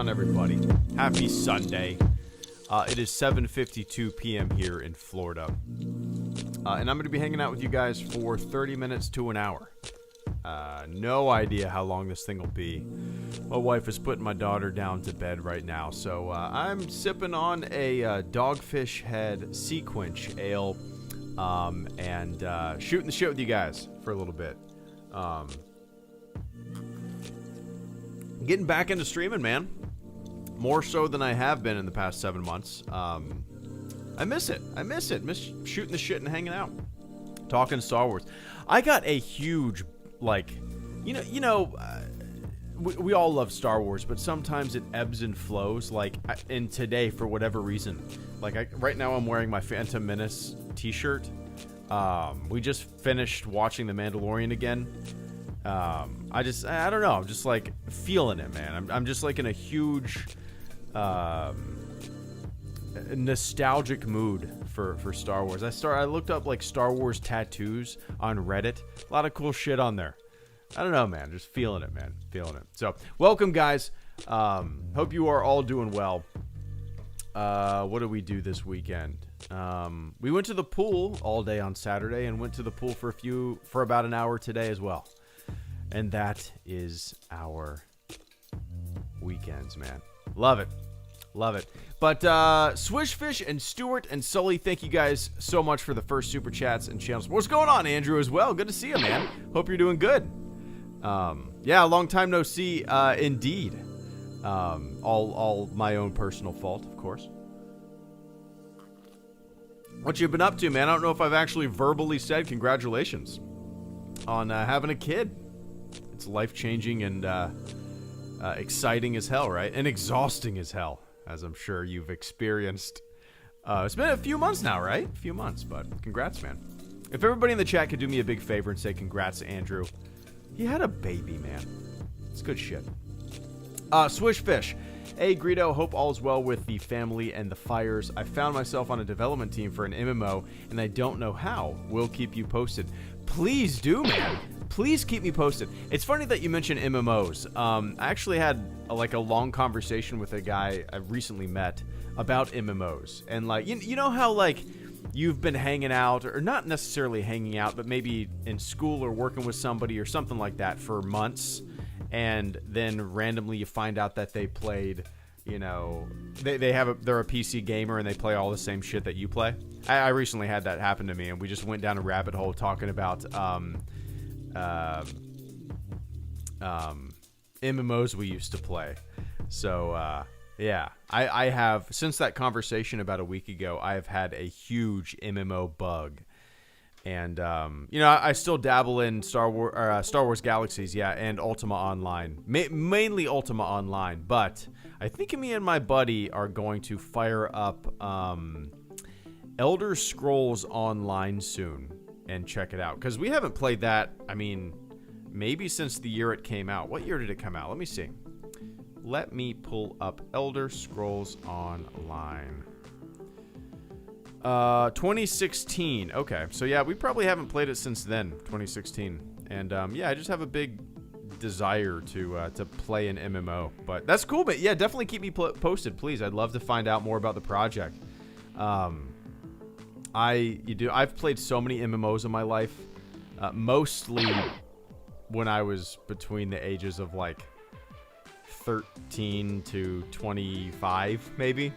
on, everybody? Happy Sunday. It is 7:52 p.m. here in Florida. And I'm going to be hanging out with you guys for 30 minutes to an hour. No idea how long this thing will be. My wife is putting my daughter down to bed right now, so I'm sipping on a Dogfish Head Sea Quench Ale and shooting the shit with you guys for a little bit. Getting back into streaming, man. More so than I have been in the past 7 months. I miss it. Miss shooting the shit and hanging out. Talking Star Wars. I got a huge, we all love Star Wars, but sometimes it ebbs and flows. And today, for whatever reason, right now I'm wearing my Phantom Menace t-shirt. We just finished watching The Mandalorian again. I don't know. I'm just feeling it, man. I'm just in a huge nostalgic mood for Star Wars. I looked up Star Wars tattoos on Reddit. A lot of cool shit on there. I don't know, man. Just feeling it, man. Feeling it. So, welcome, guys. Hope you are all doing well. What did we do this weekend? We went to the pool all day on Saturday and went to the pool for about an hour today as well. And that is our weekends, man. Love it. Love it. But Swishfish and Stuart and Sully, thank you guys so much for the first super chats and channels. What's going on, Andrew, as well? Good to see you, man. Hope you're doing good. Yeah, long time no see, indeed. All my own personal fault, of course. What you been up to, man? I don't know if I've actually verbally said congratulations on having a kid. It's life-changing and exciting as hell, right? And exhausting as hell, as I'm sure you've experienced. It's been a few months now, right? A few months, but congrats, man. If everybody in the chat could do me a big favor and say congrats to Andrew. He had a baby, man. It's good shit. Swishfish. Hey, Greedo, hope all is well with the family and the fires. I found myself on a development team for an MMO, and I don't know how. We'll keep you posted. Please do, man. Please keep me posted. It's funny that you mentioned MMOs. I actually had a long conversation with a guy I recently met about MMOs. And you know how you've been hanging out, or not necessarily hanging out, but maybe in school or working with somebody or something like that for months, and then randomly you find out that they played, they're a PC gamer and they play all the same shit that you play. I recently had that happen to me, and we just went down a rabbit hole talking about MMOs we used to play. So yeah, I have, since that conversation about a week ago, I have had a huge MMO bug. And I still dabble in Star Wars Galaxies, yeah, and Ultima Online, mainly Ultima Online. But I think me and my buddy are going to fire up Elder Scrolls Online soon and check it out, because we haven't played that. I mean, maybe since the year it came out. What year did it come out? Let me see. Let me pull up Elder Scrolls Online. 2016. Okay, so yeah, we probably haven't played it since then, 2016. And yeah, I just have a big desire to play an MMO. But that's cool. But yeah, definitely keep me posted, please. I'd love to find out more about the project. I've played so many MMOs in my life, mostly when I was between the ages of 13 to 25, maybe.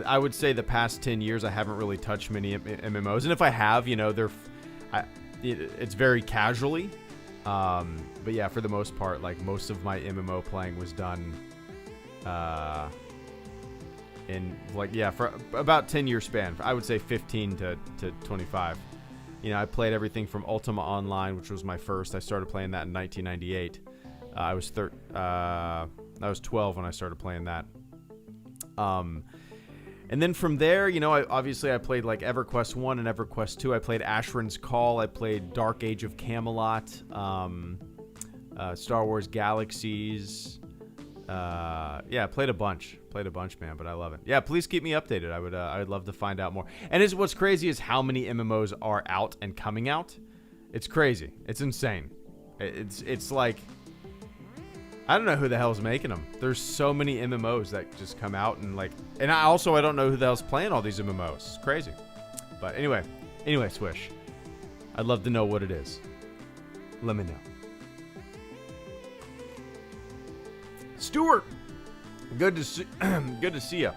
I would say the past 10 years I haven't really touched many MMOs, and if I have, it's very casually. But yeah, for the most part, most of my MMO playing was done in for about 10-year span. I would say 15 to 25. I played everything from Ultima Online, which was my first. I started playing that in 1998. I was 12 when I started playing that. And then from there, I played EverQuest 1 and EverQuest 2. I played Ashran's Call. I played Dark Age of Camelot, Star Wars Galaxies. Yeah, played a bunch, man, but I love it. Yeah, please keep me updated. I would love to find out more. And what's crazy is how many MMOs are out and coming out. It's crazy. It's insane. It's I don't know who the hell's making them. There's so many MMOs that just come out and like, and I don't know who the hell's playing all these MMOs. It's crazy. But anyway, Swish, I'd love to know what it is. Let me know. Stuart, good to see you,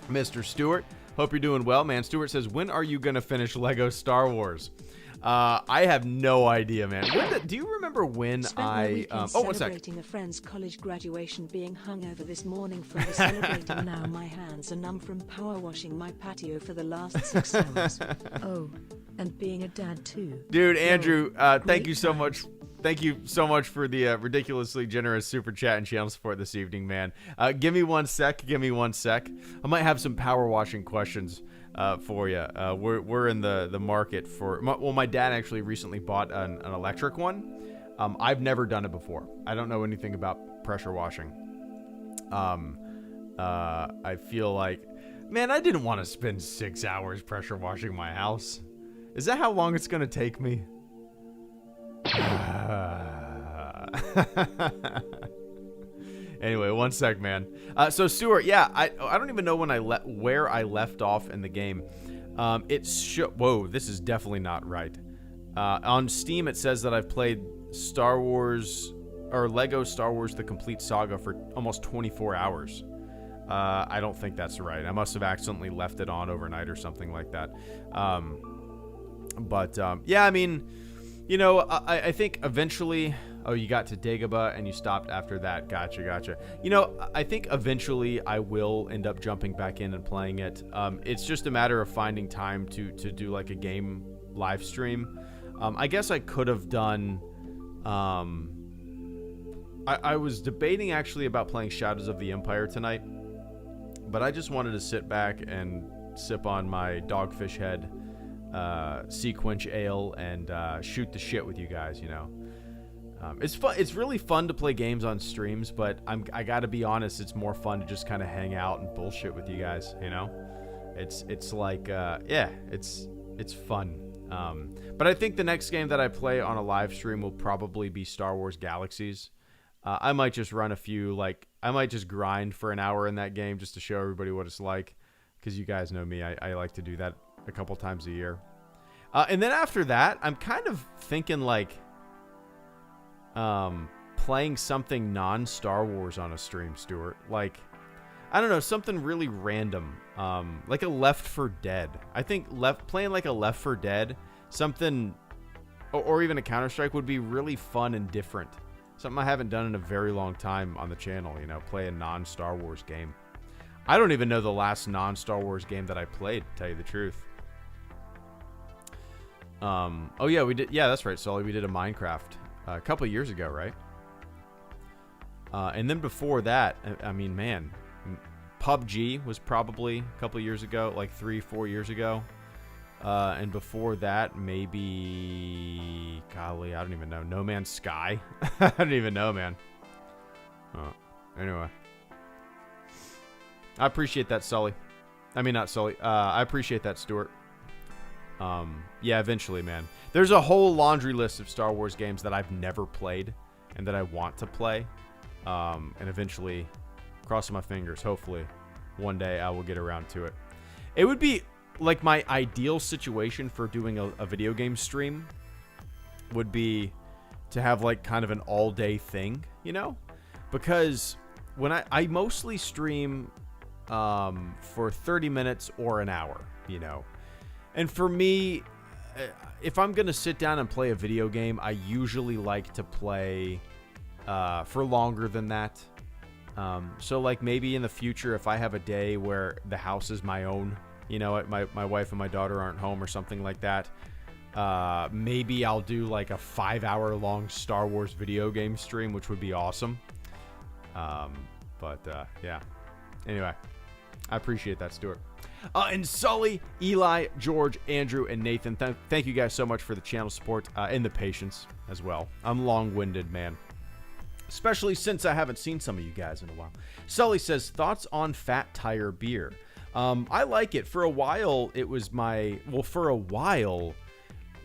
Mr. Stuart. Hope you're doing well, man. Stuart says, when are you gonna finish Lego Star Wars? I have no idea, man. Do you remember when I? Oh, one sec. Celebrating a friend's college graduation, being hungover this morning from the celebrating. Now my hands are numb from power washing my patio for the last 6 hours. Oh, and being a dad too. Dude, Andrew, thank you so much. Thank you so much for the ridiculously generous super chat and channel support this evening, man. Give me one sec. I might have some power washing questions for you. We're in the market for. My dad actually recently bought an electric one. I've never done it before. I don't know anything about pressure washing. I feel like, man, I didn't want to spend 6 hours pressure washing my house. Is that how long it's gonna take me? Anyway, one sec, man. So Stuart, yeah, I don't even know when where I left off in the game. Whoa, this is definitely not right. On Steam, it says that I've played Star Wars or Lego Star Wars: The Complete Saga for almost 24 hours. I don't think that's right. I must have accidentally left it on overnight or something like that. Yeah, I mean, you know, I think eventually. Oh, you got to Dagobah and you stopped after that. Gotcha. You know, I think eventually I will end up jumping back in and playing it. It's just a matter of finding time to do like a game live stream. I guess I could have done. I was debating actually about playing Shadows of the Empire tonight, but I just wanted to sit back and sip on my Dogfish Head Sea Quench Ale and shoot the shit with you guys, you know. It's fun. It's really fun to play games on streams, but I gotta be honest, it's more fun to just kind of hang out and bullshit with you guys, you know. It's like yeah, it's fun. But I think the next game that I play on a live stream will probably be Star Wars Galaxies. I might just run a few, I might just grind for an hour in that game just to show everybody what it's like, because you guys know me, I like to do that a couple times a year. And then after that, I'm kind of thinking playing something non-Star Wars on a stream, Stuart. Like, I don't know, something really random. Like a Left 4 Dead. I think playing like a Left 4 Dead, something, or even a Counter-Strike would be really fun and different. Something I haven't done in a very long time on the channel, you know, play a non-Star Wars game. I don't even know the last non-Star Wars game that I played, to tell you the truth. Oh yeah, we did. Yeah, that's right, Sully. We did a Minecraft a couple of years ago, right? And then before that, I mean, man, PUBG was probably a couple of years ago, like 3-4 years ago. And before that, maybe, golly, I don't even know. No Man's Sky. I don't even know, man. Anyway. I appreciate that, Sully. I mean, not Sully. I appreciate that, Stuart. Yeah, eventually, man. There's a whole laundry list of Star Wars games that I've never played and that I want to play. And eventually, crossing my fingers, hopefully, one day I will get around to it. It would be like my ideal situation for doing a video game stream would be to have like kind of an all-day thing, you know? Because when I mostly stream for 30 minutes or an hour, you know? And for me, if I'm going to sit down and play a video game, I usually like to play for longer than that. So like maybe in the future, if I have a day where the house is my own, you know, my wife and my daughter aren't home or something like that, maybe I'll do like a 5-hour long Star Wars video game stream, which would be awesome. Yeah. Anyway, I appreciate that, Stuart. And Sully, Eli, George, Andrew, and Nathan, thank you guys so much for the channel support and the patience as well. I'm long-winded, man. Especially since I haven't seen some of you guys in a while. Sully says, thoughts on Fat Tire beer? I like it. For a while, it was for a while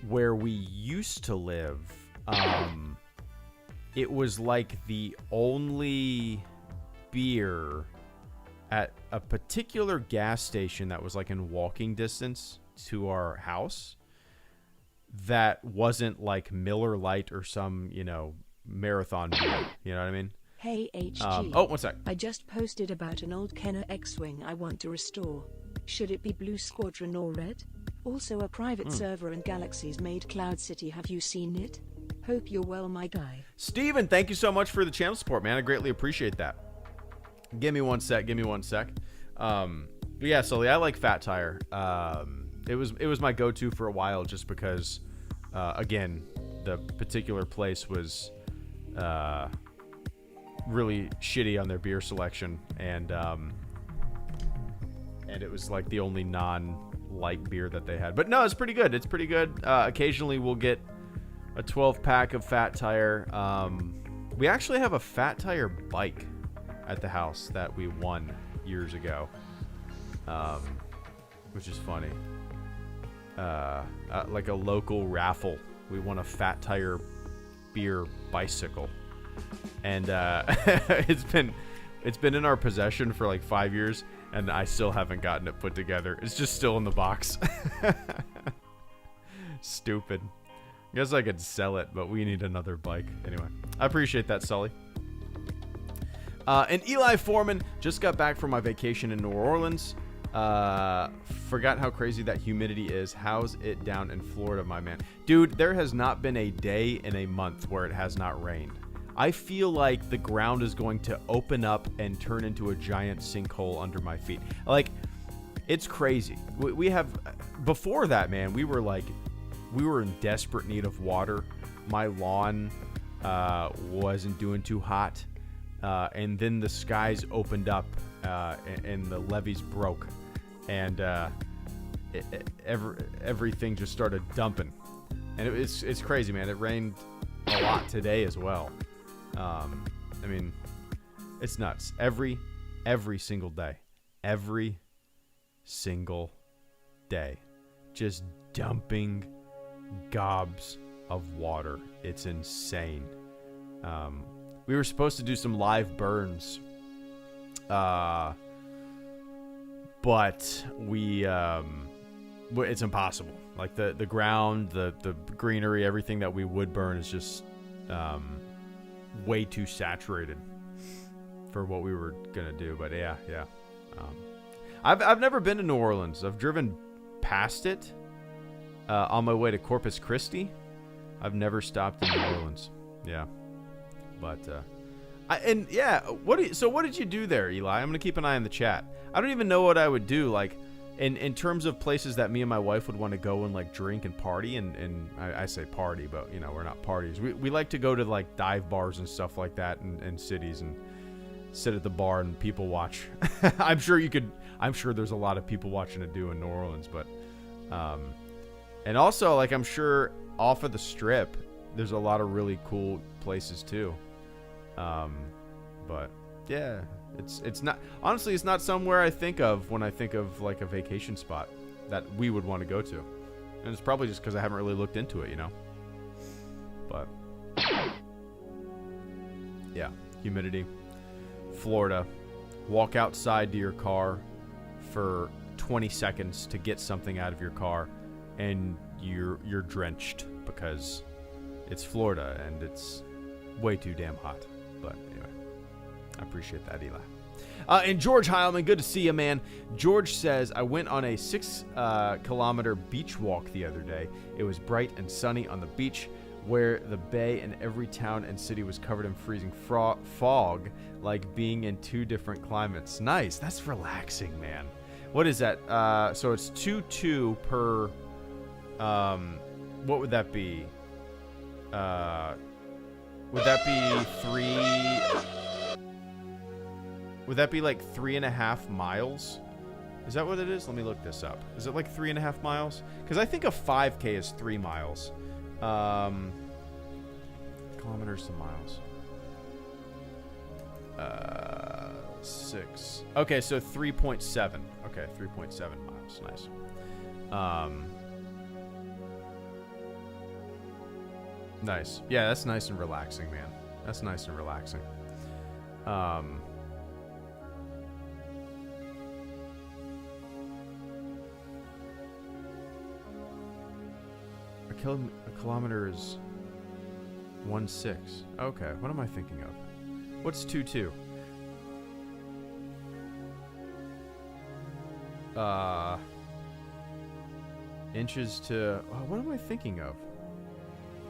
where we used to live, it was like the only beer at a particular gas station that was like in walking distance to our house that wasn't like Miller Lite or some, marathon beer. You know what I mean? Hey HG. Oh, one sec. I just posted about an old Kenner X-Wing I want to restore. Should it be Blue Squadron or Red? Also a private server in Galaxies made Cloud City. Have you seen it? Hope you're well, my guy. Steven, thank you so much for the channel support, man. I greatly appreciate that. Give me one sec. Yeah, Sully, I like Fat Tire. It was my go-to for a while just because, again, the particular place was really shitty on their beer selection, and it was like the only non-light beer that they had. But no, it's pretty good. Occasionally we'll get a 12-pack of Fat Tire. We actually have a Fat Tire bike at the house that we won years ago, which is funny. Like a local raffle, we won a Fat Tire beer bicycle, and it's been in our possession for like 5 years, and I still haven't gotten it put together. It's just still in the box. Stupid. I guess I could sell it, but we need another bike. Anyway, I appreciate that, Sully. And Eli Foreman, just got back from my vacation in New Orleans. Forgot how crazy that humidity is. How's it down in Florida, my man? Dude, there has not been a day in a month where it has not rained. I feel like the ground is going to open up and turn into a giant sinkhole under my feet. Like, it's crazy. We have, before that, man, we were in desperate need of water. My lawn wasn't doing too hot. And then the skies opened up and the levees broke. And everything just started dumping. And it's crazy, man. It rained a lot today as well. I mean, it's nuts. Every single day. Every single day. Just dumping gobs of water. It's insane. We were supposed to do some live burns, but it's impossible. Like the ground, the greenery, everything that we would burn is just way too saturated for what we were gonna do. But yeah. I've never been to New Orleans. I've driven past it on my way to Corpus Christi. I've never stopped in New Orleans. Yeah. But what did you do there, Eli? I'm gonna keep an eye on the chat. I don't even know what I would do, like in terms of places that me and my wife would want to go and like drink and party, and I say party, but we're not parties. We like to go to like dive bars and stuff like that in cities and sit at the bar and people watch. I'm sure there's a lot of people watching to do in New Orleans, but and also like I'm sure off of the Strip there's a lot of really cool places too. But yeah, it's not, honestly, it's not somewhere I think of when I think of like a vacation spot that we would want to go to. And it's probably just because I haven't really looked into it, But yeah, humidity, Florida, walk outside to your car for 20 seconds to get something out of your car and you're drenched because it's Florida and it's way too damn hot. But anyway, I appreciate that, Eli. And George Heilman, good to see you, man. George says, I went on a 6-kilometer beach walk the other day. It was bright and sunny on the beach where the bay and every town and city was covered in freezing fog, like being in 2 different climates. Nice. That's relaxing, man. What is that? So it's 2.2 per, what would that be? Would that be 3? Would that be like 3.5 miles? Is that what it is? Let me look this up. Is it like 3.5 miles? Because I think a 5K is 3 miles. Kilometers to miles. 6. Okay, so 3.7. Okay, 3.7 miles. Nice. Nice. Yeah, that's nice and relaxing, man. That's nice and relaxing. A kilometer is 1.6. Okay, what am I thinking of? What's 2.2? Inches to... what am I thinking of?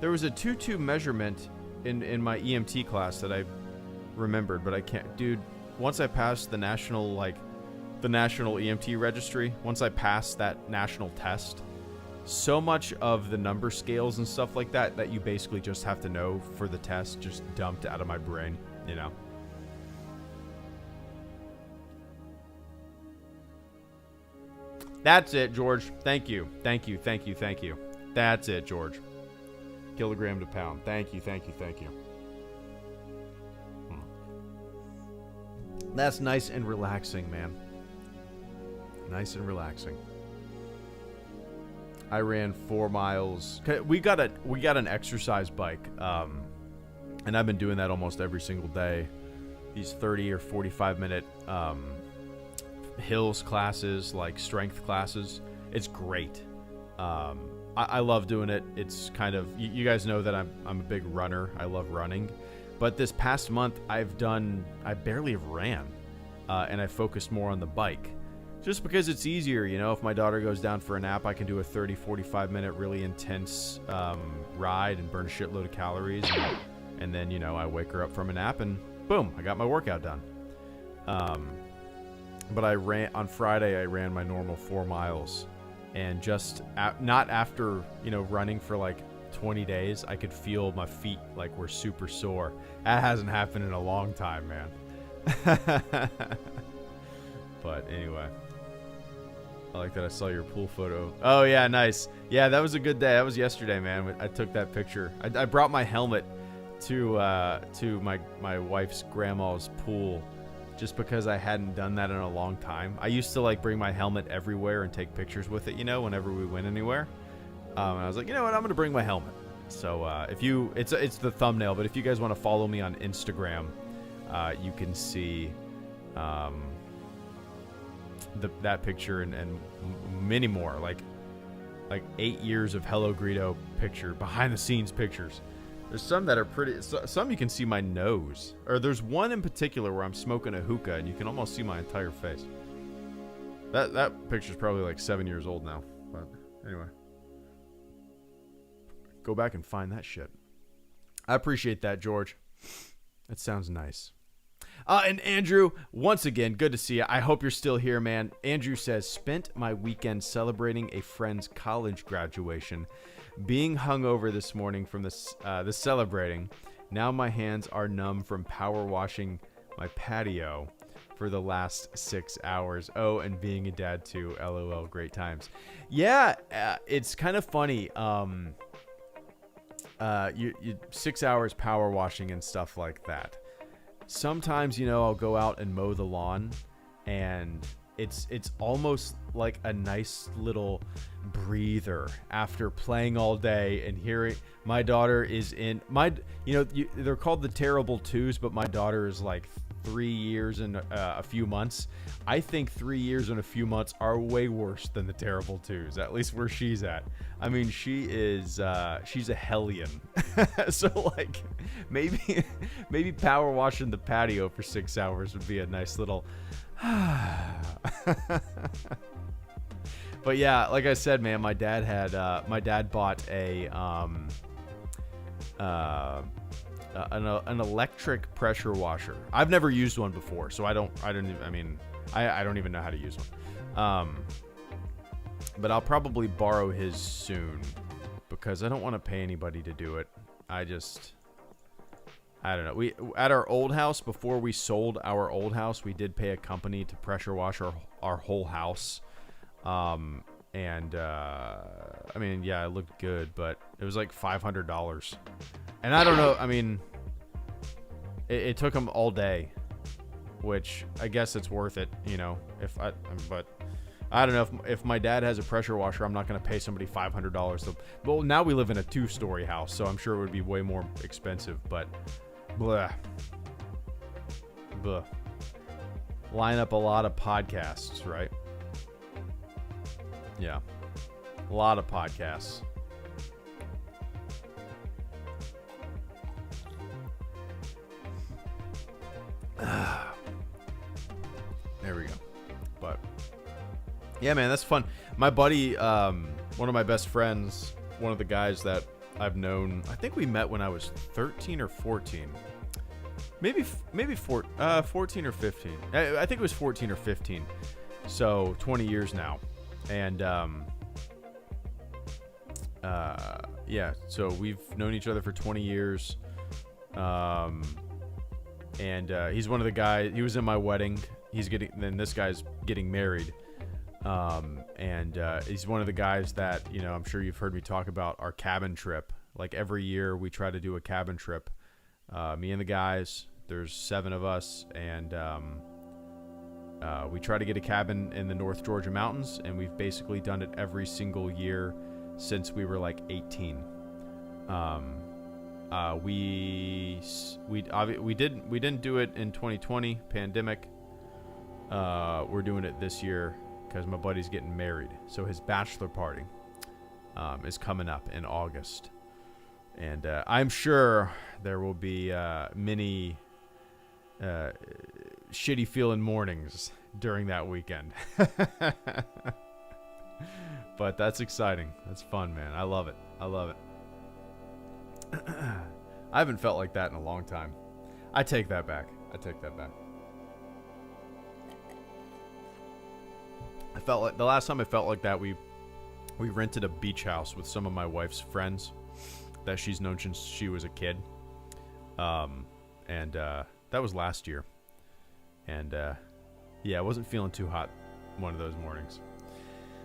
There was a 2.2 measurement in my EMT class that I remembered, but I can't... Dude, once I passed the national EMT registry, once I passed that national test, so much of the number scales and stuff like that you basically just have to know for the test just dumped out of my brain, you know? That's it, George. Thank you. Thank you. Thank you. Thank you. That's it, George. Kilogram to pound. Thank you. Thank you. Thank you. That's nice and relaxing, man. Nice and relaxing. I ran 4 miles. We got an exercise bike, and I've been doing that almost every single day. These 30 or 45 minute hills classes, like strength classes. It's great. I love doing it. It's kind of, you guys know that I'm a big runner. I love running. But this past month I barely have ran, and I focused more on the bike. Just because it's easier, you know, if my daughter goes down for a nap, I can do a 30, 45 minute really intense ride and burn a shitload of calories. And then, you know, I wake her up from a nap and boom, I got my workout done. But on Friday, I ran my normal 4 miles. And just not after, you know, running for like 20 days, I could feel my feet like were super sore. That hasn't happened in a long time, man. But anyway. I like that I saw your pool photo. Oh, yeah, nice. Yeah, that was a good day. That was yesterday, man. I took that picture. I brought my helmet to my wife's grandma's pool just because I hadn't done that in a long time. I used to, like, bring my helmet everywhere and take pictures with it, you know, whenever we went anywhere. And I was like, you know what? I'm going to bring my helmet. So it's the thumbnail, but if you guys want to follow me on Instagram, you can see... that picture and many more, like 8 years of HelloGreedo picture, behind the scenes pictures. There's some that are pretty, some you can see my nose, or there's one in particular where I'm smoking a hookah and you can almost see my entire face. That picture's probably like 7 years old now, but anyway, go back and find that shit. I appreciate that, George. That sounds nice. And Andrew, once again, good to see you. I hope you're still here, man. Andrew says, spent my weekend celebrating a friend's college graduation. Being hungover this morning from the celebrating. Now my hands are numb from power washing my patio for the last 6 hours. Oh, and being a dad too. LOL, great times. Yeah, it's kind of funny. You 6 hours power washing and stuff like that. Sometimes, you know, I'll go out and mow the lawn, and it's almost like a nice little breather after playing all day and hearing my daughter is in they're called the terrible twos, but my daughter is like 3 years and a few months. I think 3 years and a few months are way worse than the terrible twos, at least where she's at. I mean, she's a hellion. So like maybe power washing the patio for 6 hours would be a nice little But yeah, like I said, man, my dad bought an electric pressure washer. I've never used one before, so I don't even know how to use one. But I'll probably borrow his soon because I don't want to pay anybody to do it. I don't know. We at our old house, before we sold our old house, we did pay a company to pressure wash our whole house. I mean, yeah, it looked good, but it was like $500. And I don't know, I mean, it took them all day, which I guess it's worth it, you know, but I don't know if my dad has a pressure washer, I'm not going to pay somebody $500. Well, now we live in a 2-story house, so I'm sure it would be way more expensive, but Blah. Blah. Line up a lot of podcasts, right? Yeah. A lot of podcasts. There we go. But yeah, man, that's fun. My buddy, one of my best friends, one of the guys that I've known, I think we met when I was 13 or 14. Maybe 14 or 15. I think it was 14 or 15. So 20 years now. And yeah, so we've known each other for 20 years. And he's one of the guys, he was in my wedding. Then this guy's getting married. And he's one of the guys that, you know, I'm sure you've heard me talk about our cabin trip. Like every year we try to do a cabin trip. Me and the guys, there's 7 of us, and we try to get a cabin in the North Georgia mountains, and we've basically done it every single year since we were like 18. We didn't do it in 2020 pandemic. We're doing it this year because my buddy's getting married, so his bachelor party is coming up in August, and I'm sure there will be many shitty feeling mornings during that weekend. But that's exciting. That's fun, man. I love it. I haven't felt like that in a long time. I take that back. I felt like the last time I felt like that, we rented a beach house with some of my wife's friends that she's known since she was a kid. And that was last year. And yeah, I wasn't feeling too hot one of those mornings.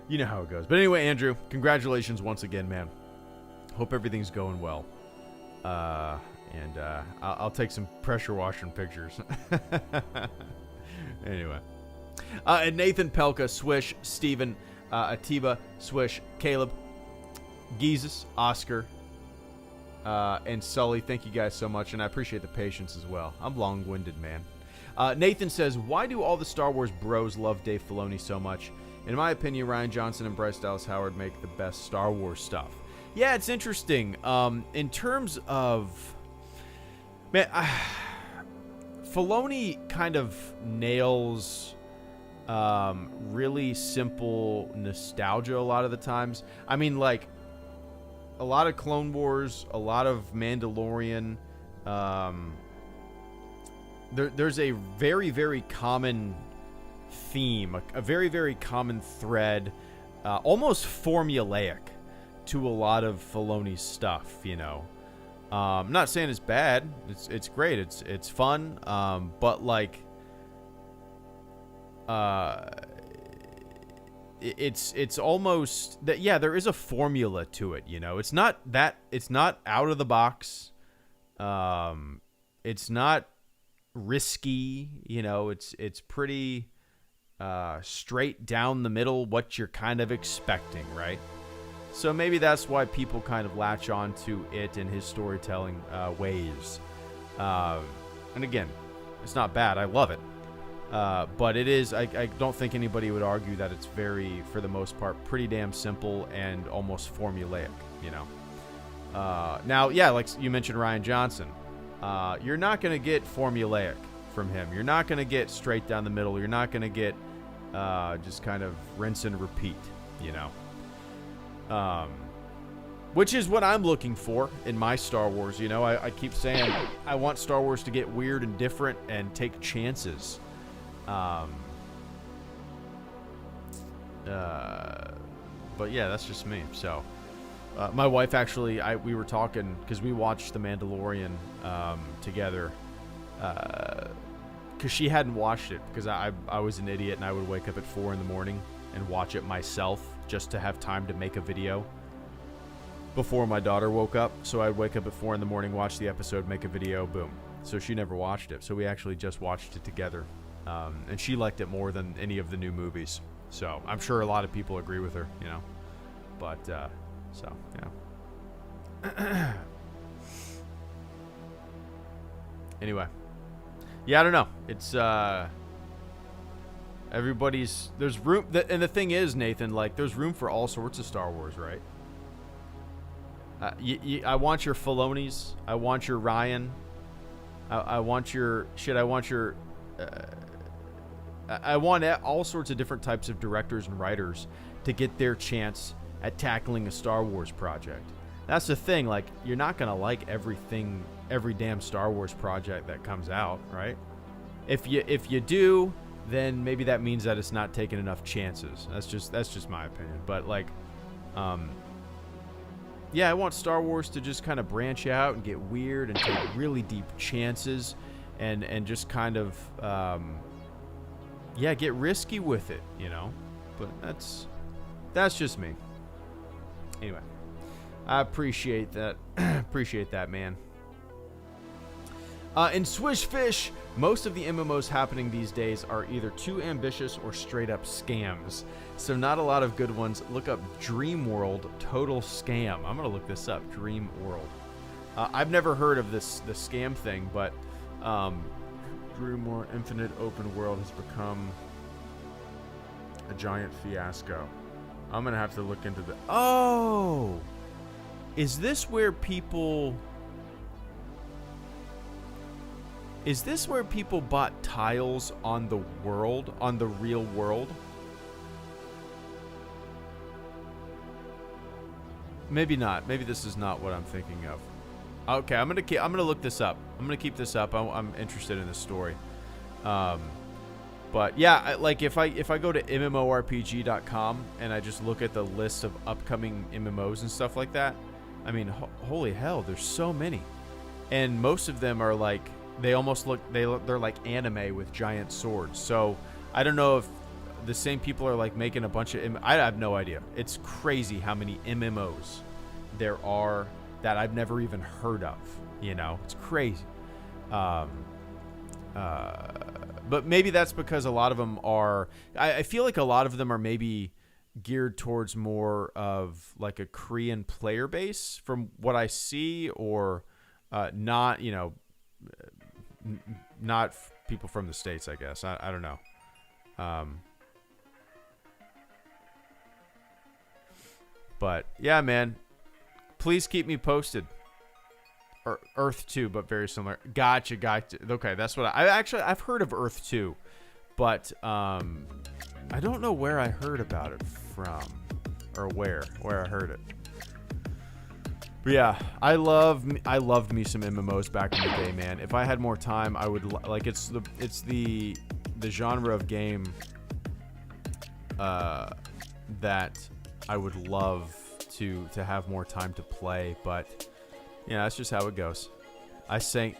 You know how it goes. But anyway, Andrew, congratulations once again, man. Hope everything's going well. And I'll take some pressure washing pictures. Anyway. And Nathan, Pelka, Swish, Steven, Atiba, Swish, Caleb, Geezus, Oscar, and Sully. Thank you guys so much, and I appreciate the patience as well. I'm long-winded, man. Nathan says, why do all the Star Wars bros love Dave Filoni so much? In my opinion, Rian Johnson and Bryce Dallas Howard make the best Star Wars stuff. Yeah, it's interesting. In terms of... Man, Filoni kind of nails really simple nostalgia a lot of the times. I mean, like, a lot of Clone Wars, a lot of Mandalorian. There's a very, very common theme, a very, very common thread, almost formulaic to a lot of Filoni's stuff, you know. I'm not saying it's bad. It's great. It's fun. But like, it's almost that. Yeah, there is a formula to it. You know, it's not out of the box. It's not risky. You know, it's pretty straight down the middle. What you're kind of expecting, right? So maybe that's why people kind of latch on to it and his storytelling ways. And again, it's not bad. I love it. But it is, I don't think anybody would argue that it's very, for the most part, pretty damn simple and almost formulaic, you know. Now, yeah, like you mentioned Rian Johnson. You're not going to get formulaic from him. You're not going to get straight down the middle. You're not going to get just kind of rinse and repeat, you know. Which is what I'm looking for in my Star Wars. You know, I keep saying I want Star Wars to get weird and different and take chances. But yeah, that's just me. So, my wife actually, we were talking because we watched The Mandalorian together. Because she hadn't watched it because I was an idiot and I would wake up at 4 in the morning and watch it myself just to have time to make a video before my daughter woke up. So I'd wake up at 4 in the morning, watch the episode, make a video, boom. So she never watched it. So we actually just watched it together. And she liked it more than any of the new movies. So I'm sure a lot of people agree with her, you know. But, so, yeah. Anyway. Yeah, I don't know. It's there's room, and the thing is, Nathan, like, there's room for all sorts of Star Wars, right? I want your Filonis. I want your Ryan. I want your shit. I want your. I want all sorts of different types of directors and writers to get their chance at tackling a Star Wars project. That's the thing. Like, you're not gonna like every damn Star Wars project that comes out, right? If you do, then maybe that means that it's not taking enough chances. That's just my opinion. But like, yeah, I want Star Wars to just kind of branch out and get weird and take really deep chances, and just kind of yeah, get risky with it, you know. But that's just me. Anyway, I appreciate that. Appreciate that, man. In Swish Fish, most of the MMOs happening these days are either too ambitious or straight up scams. So not a lot of good ones. Look up Dream World Total Scam. I'm gonna look this up. Dream World. I've never heard of the scam thing, but Dream World Infinite Open World has become a giant fiasco. I'm gonna have to look into the. Oh, is this where people? Is this where people bought tiles on the world, on the real world? Maybe not. Maybe this is not what I'm thinking of. Okay, I'm gonna look this up. I'm gonna keep this up. I'm interested in this story. But yeah, like if I go to MMORPG.com and I just look at the list of upcoming MMOs and stuff like that, I mean, holy hell, there's so many, and most of them are like. They almost look, they're like anime with giant swords. So I don't know if the same people are like making a bunch of, I have no idea. It's crazy how many MMOs there are that I've never even heard of, you know, it's crazy. But maybe that's because a lot of them are, I feel like a lot of them are maybe geared towards more of like a Korean player base from what I see, or not, you know, not people from the States, I guess. I don't know. But yeah, man, please keep me posted. Earth 2, but very similar. Gotcha. Okay, that's what I've heard of Earth 2, but I don't know where I heard about it from, or where I heard it. But yeah, I loved me some MMOs back in the day, man. If I had more time, I would like it's the genre of game that I would love to have more time to play, but yeah, that's just how it goes. I've sunk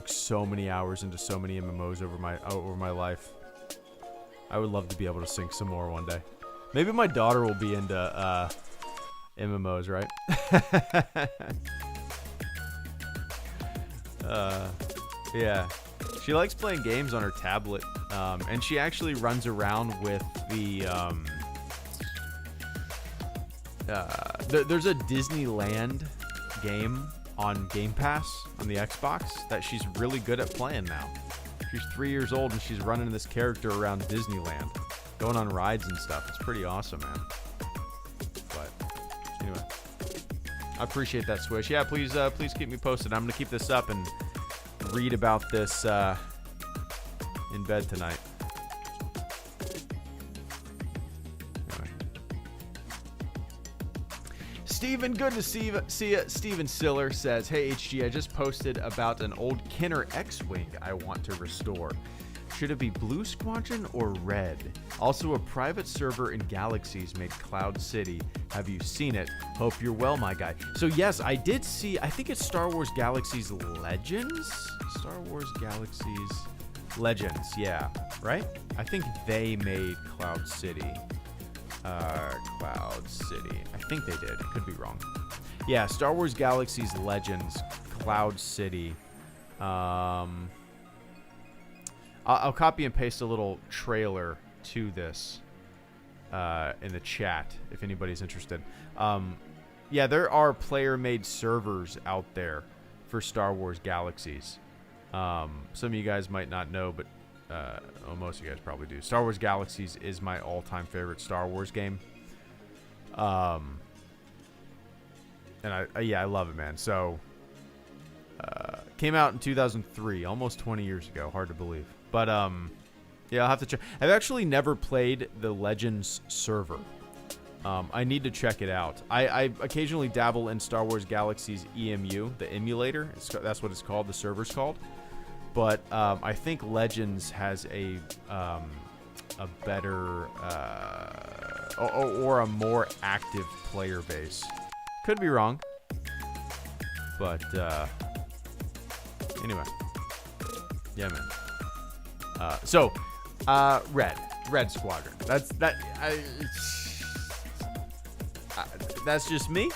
so many hours into so many MMOs over my life. I would love to be able to sink some more one day. Maybe my daughter will be into MMOs, right? Yeah, she likes playing games on her tablet, and she actually runs around with the there's a Disneyland game on Game Pass on the Xbox that she's really good at playing now. She's 3 years old and she's running this character around Disneyland, going on rides and stuff. It's pretty awesome, man. Anyway, I appreciate that, Swish. Yeah, please keep me posted. I'm gonna keep this up and read about this in bed tonight. Anyway. Steven, good to see you. Steven Siller says, "Hey HG, I just posted about an old Kenner X-Wing I want to restore. Should it be Blue Squadron or Red? Also, a private server in Galaxies made Cloud City. Have you seen it? Hope you're well, my guy." So yes, I did see, I think it's Star Wars Galaxies Legends? Star Wars Galaxies Legends, yeah, right? I think they made Cloud City. Cloud City. I think they did. Could be wrong. Yeah, Star Wars Galaxies Legends, Cloud City. I'll copy and paste a little trailer to this in the chat if anybody's interested. Yeah, there are player-made servers out there for Star Wars Galaxies. Some of you guys might not know, but most of you guys probably do. Star Wars Galaxies is my all-time favorite Star Wars game. And I love it, man. So, came out in 2003, almost 20 years ago. Hard to believe. But, yeah, I'll have to check. I've actually never played the Legends server. I need to check it out. I occasionally dabble in Star Wars Galaxies EMU, the emulator. That's what it's called. The server's called. But I think Legends has a better or a more active player base. Could be wrong. But anyway. Yeah, man. So Red Squadron. That's just me.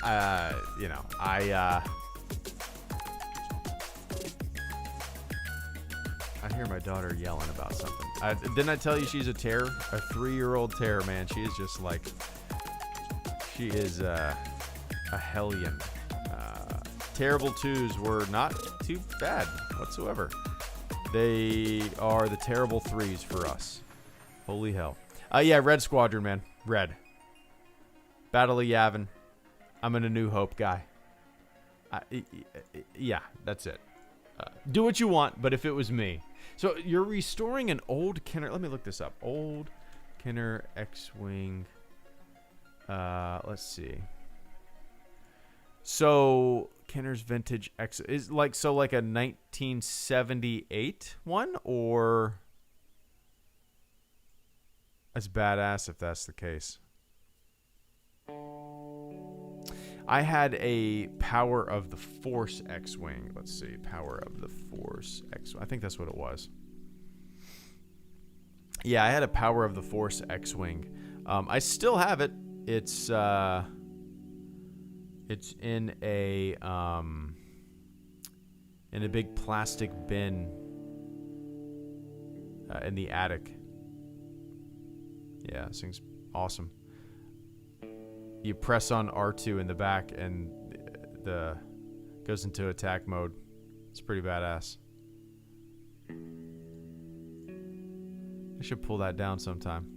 I hear my daughter yelling about something. Didn't I tell you she's a terror? A 3-year-old terror, man. She is just like, she is a hellion. Terrible 2s were not too bad whatsoever. They are the terrible 3s for us. Holy hell. Yeah, Red Squadron, man. Red. Battle of Yavin. I'm an A New Hope guy. Yeah, that's it. Do what you want, but if it was me. So you're restoring an old Kenner. Let me look this up. Old Kenner X-Wing. Let's see. So Kenner's Vintage X is like a 1978 one, or that's badass if that's the case. I had a Power of the Force X-Wing. Let's see. Power of the Force X-Wing. I think that's what it was. Yeah, I had a Power of the Force X-Wing. I still have it. It's in a big plastic bin in the attic. Yeah, this thing's awesome. You press on R2 in the back and the goes into attack mode. It's pretty badass. I should pull that down sometime.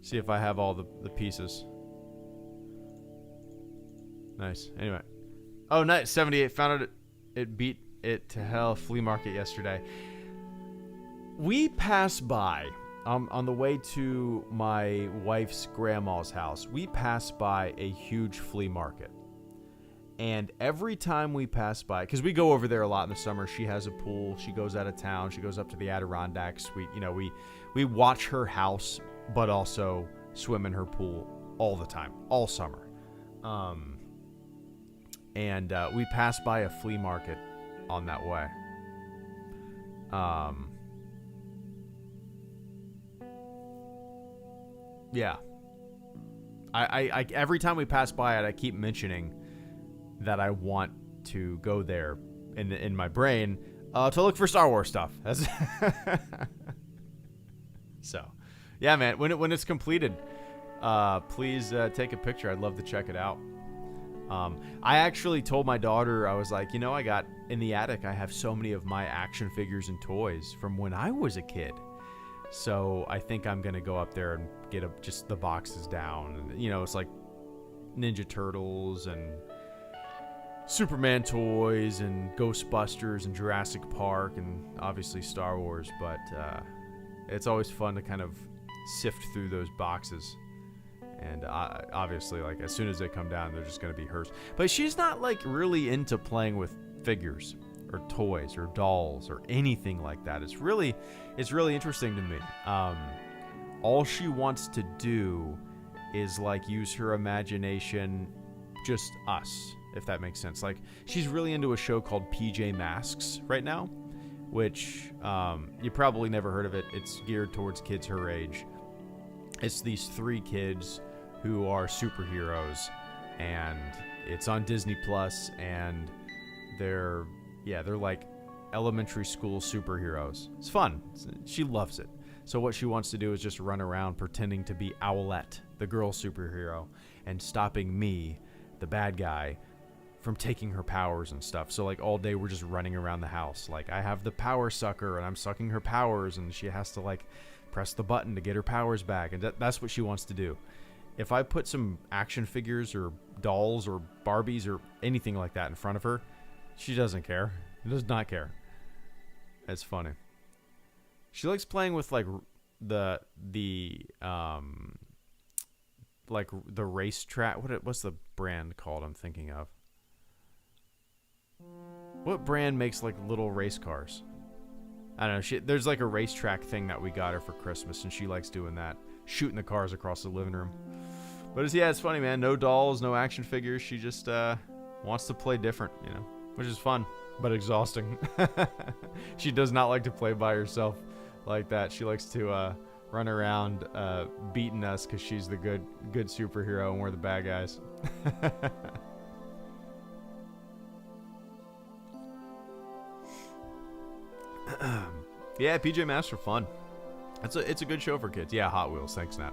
See if I have all the pieces. Nice. Anyway. Oh, nice. 78. Found it. It beat it to hell. Flea market yesterday. We passed by. On the way to my wife's grandma's house, we passed by a huge flea market. And every time we pass by, because we go over there a lot in the summer, she has a pool, she goes out of town, she goes up to the Adirondacks. We watch her house, but also swim in her pool all the time, all summer. And we passed by a flea market on that way. Yeah. I every time we pass by it, I keep mentioning that I want to go there in my brain to look for Star Wars stuff. So, yeah, man. When it's completed, please take a picture. I'd love to check it out. I actually told my daughter, I was like, I got in the attic. I have so many of my action figures and toys from when I was a kid. So I think I'm going to go up there and get just the boxes down. And, it's like Ninja Turtles and Superman toys and Ghostbusters and Jurassic Park and obviously Star Wars. But it's always fun to kind of sift through those boxes. And obviously, like, as soon as they come down, they're just going to be hers. But she's not, like, really into playing with figures or toys or dolls or anything like that. It's really interesting to me. All she wants to do is like use her imagination, just us, if that makes sense. Like, she's really into a show called PJ Masks right now, which you probably never heard of it. It's geared towards kids her age. It's these 3 kids who are superheroes, and it's on Disney Plus, and they're like elementary school superheroes. It's fun. She loves it. So what she wants to do is just run around pretending to be Owlette, the girl superhero, and stopping me, the bad guy, from taking her powers and stuff. So like all day we're just running around the house. Like I have the power sucker and I'm sucking her powers, and she has to like press the button to get her powers back, and that's what she wants to do. If I put some action figures or dolls or Barbies or anything like that in front of her, she doesn't care. She does not care. It's funny. She likes playing with like the racetrack. What's the brand called? I'm thinking of. What brand makes like little race cars? I don't know. There's like a racetrack thing that we got her for Christmas, and she likes doing that, shooting the cars across the living room. But it's funny, man. No dolls, no action figures. She just wants to play different, which is fun but exhausting. She does not like to play by herself like that. She likes to run around beating us because she's the good superhero and we're the bad guys. Yeah, PJ Masks are fun. It's a good show for kids. Yeah, Hot Wheels. Thanks, Nat.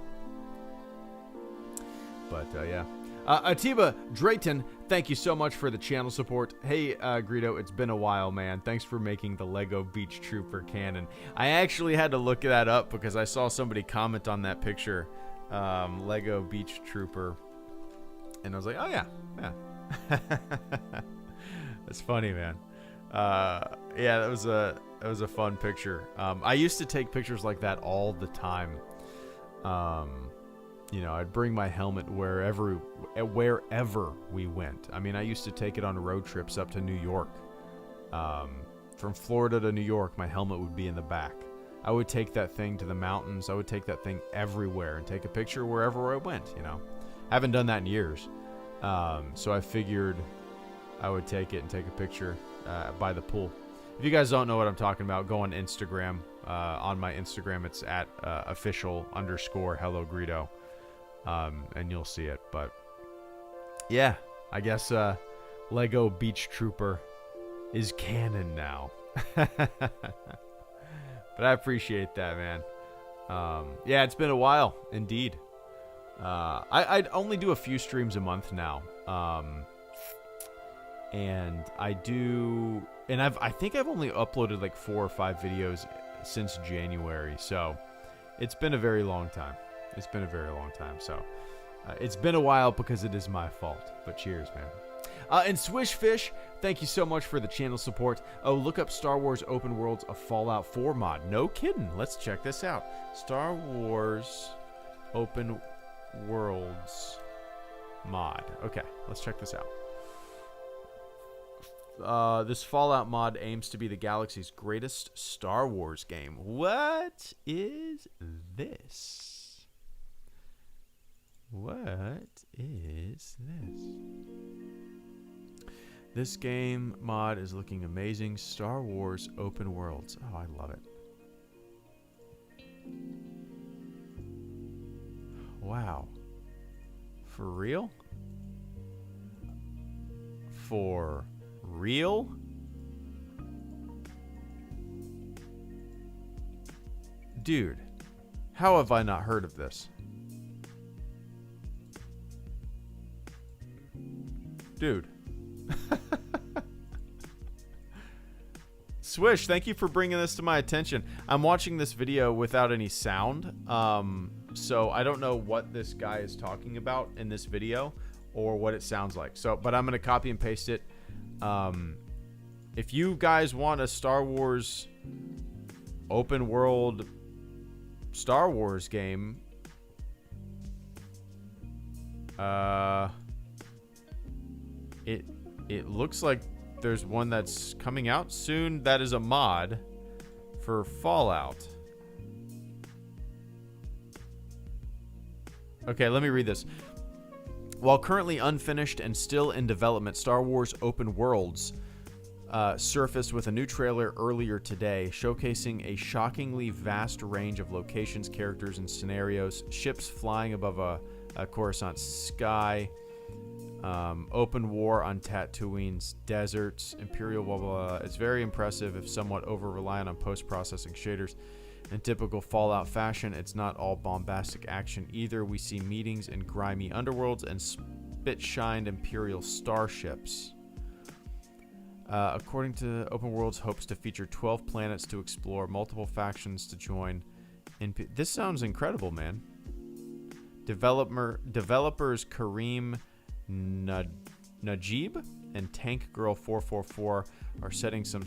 But yeah. Atiba Drayton, thank you so much for the channel support. Hey, Greedo, it's been a while, man. Thanks for making the Lego Beach Trooper canon. I actually had to look that up because I saw somebody comment on that picture, Lego Beach Trooper, and I was like, oh yeah. That's funny, man. Yeah, that was a fun picture. I used to take pictures like that all the time. I'd bring my helmet wherever we went. I mean, I used to take it on road trips up to New York. From Florida to New York, my helmet would be in the back. I would take that thing to the mountains. I would take that thing everywhere and take a picture wherever I went, Haven't done that in years. So I figured I would take it and take a picture by the pool. If you guys don't know what I'm talking about, go on Instagram. On my Instagram, it's at official_HelloGreedo. And you'll see it. But yeah, I guess Lego Beach Trooper is canon now. But I appreciate that, man. Yeah, it's been a while, indeed. I'd only do a few streams a month now. And I think I've only uploaded like 4 or 5 videos since January. So it's been a very long time. So it's been a while because it is my fault. But cheers, man. And Swishfish, thank you so much for the channel support. Oh, look up Star Wars Open Worlds, a Fallout 4 mod. No kidding. Let's check this out. Star Wars Open Worlds mod. Okay, let's check this out. This Fallout mod aims to be the Galaxy's greatest Star Wars game. What is this? What is this? This game mod is looking amazing. Star Wars Open Worlds. Oh, I love it. Wow. For real? For real? Dude, how have I not heard of this? Dude. Swish, thank you for bringing this to my attention. I'm watching this video without any sound, so I don't know what this guy is talking about in this video or what it sounds like. But I'm going to copy and paste it. If you guys want a Star Wars open world Star Wars game, it looks like there's one that's coming out soon that is a mod for Fallout. Okay, let me read this. While currently unfinished and still in development, Star Wars Open Worlds surfaced with a new trailer earlier today, showcasing a shockingly vast range of locations, characters, and scenarios. Ships flying above a Coruscant sky, open war on Tatooine's deserts, Imperial blah blah blah. It's very impressive, if somewhat over-reliant on post-processing shaders. In typical Fallout fashion, it's not all bombastic action either. We see meetings in grimy underworlds and spit-shined Imperial starships. According to Open Worlds, hopes to feature 12 planets to explore, multiple factions to join. This sounds incredible, man. Developers Kareem Najib and Tank Girl 444 are setting some